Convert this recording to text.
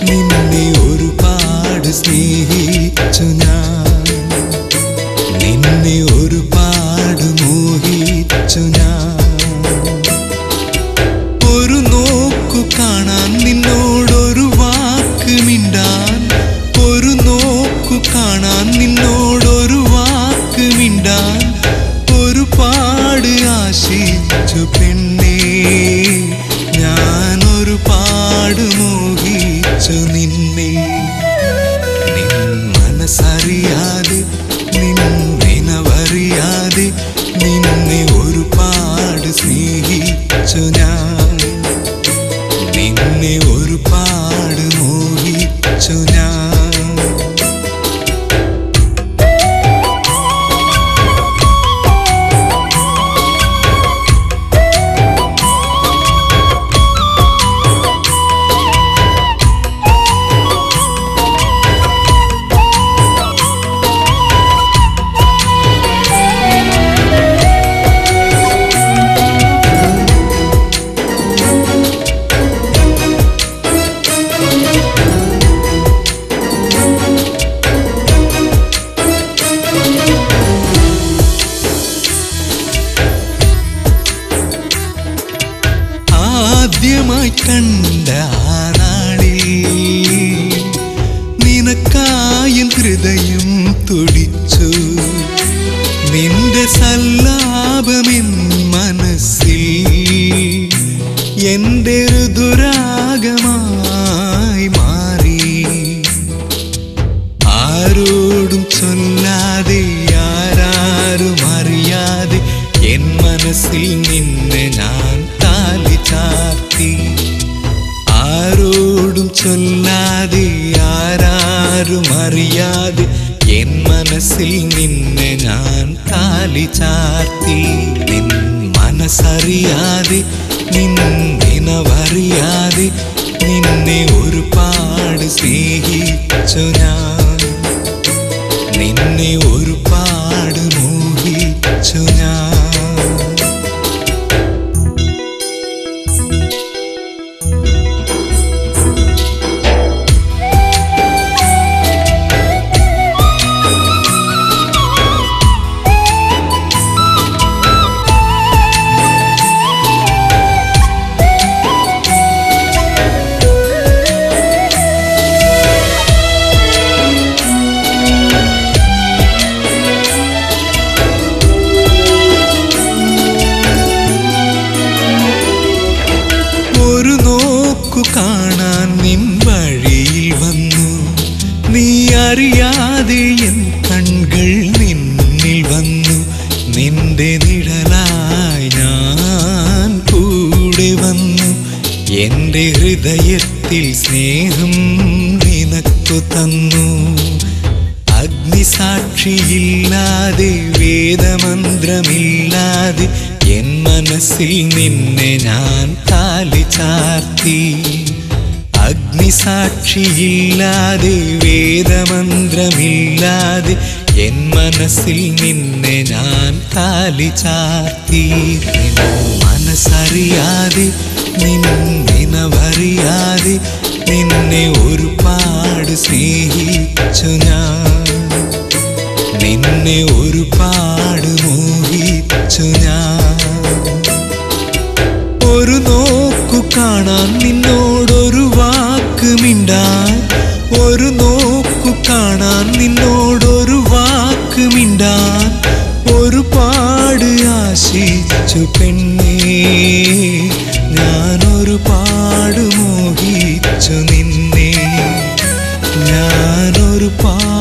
നിന്നെ ഒരുപാട് സ്നേഹിച്ചു ഞാൻ, നിന്നെ ഒരുപാട് മോഹിച്ചു ഞാൻ. ഒരു നോക്കു കാണാൻ നിന്നോടൊരു വാക്ക് മിണ്ടാൻ, ഒരു നോക്കു കാണാൻ നിന്നോടൊരു വാക്ക് മിണ്ടാൻ ഒരുപാട് ആശിച്ചു പെണ്ണേ. ഞാൻ ഒരുപാട് മോഹിച്ചു നിന്നെ. നിൻ മനസ്സറിയാതെ നിൻ നിനവറിയാതെ നിന്നെ ഒരുപാട് സ്നേഹിച്ചു ഞാൻ, നിന്നെ ഒരുപാട് മോഹിച്ചു ഞാൻ. ആദ്യമായി കണ്ട ആ നാളിൽ നിനക്കായി ഹൃദയം തുടിച്ചു. നിന്റെ സല്ലാപമെൻ മനസ്സിൽ എൻ്റെ ഋതുരാഗമായി മാറി. ആരോടും ചൊല്ലാതെ ആരാരും അറിയാതെ എൻ മനസ്സിൽ നിന്നെ ഞാൻ താലി ചാർത്തി. ആരോടും ചൊല്ലാതെ ആരാരും അറിയാതെ എൻ മനസ്സിൽ നിന്നെ ഞാൻ താലി ചാർത്തി. നിൻ മനസ്സറിയാതെ നിൻ നിനവറിയാതെ നിന്നെ ഒരുപാട് സ്നേഹിച്ചു ഞാൻ, നിന്നെ ഒരുപാട് മോഹിച്ചു ഞാൻ. കാണാൻ നിൻ വഴിയിൽ വന്നു, നീ അറിയാതെ എൻ കൺകൾ നിന്നിൽ വന്നു. നിന്റെ നിഴലായി ഞാൻ കൂടെ വന്നു. എൻ്റെ ഹൃദയത്തിൽ സ്നേഹം നിനക്കു തന്നു. അഗ്നിസാക്ഷിയില്ലാതെ വേദമന്ത്രമില്ലാതെ എൻ മനസ്സിൽ നിന്നെ ഞാൻ താലി ചാർത്തി. അഗ്നിസാക്ഷിയില്ലാതെ വേദമന്ത്രമില്ലാതെ എൻ മനസ്സിൽ നിന്നെ ഞാൻ താലി ചാർത്തി. നിൻ മനസ്സറിയാതെ നിൻ നിനവറിയാതെ നിന്നെ ഒരുപാട് സ്നേഹിച്ചു ഞാൻ, നിന്നെ ഒരുപാട് മോഹിച്ചു ഞാൻ. ഒരു നോക്കു കാണാൻ നിന്നോടൊരു വാക്ക് മിണ്ടാൻ, ഒരു നോക്കു കാണാൻ നിന്നോടൊരു വാക്ക് മിണ്ടാൻ ഒരുപാട് ആശിച്ചു പെണ്ണേ. ഞാൻ ഒരുപാട് മോഹിച്ചു നിന്നെ, ഞാൻ ഒരുപാട്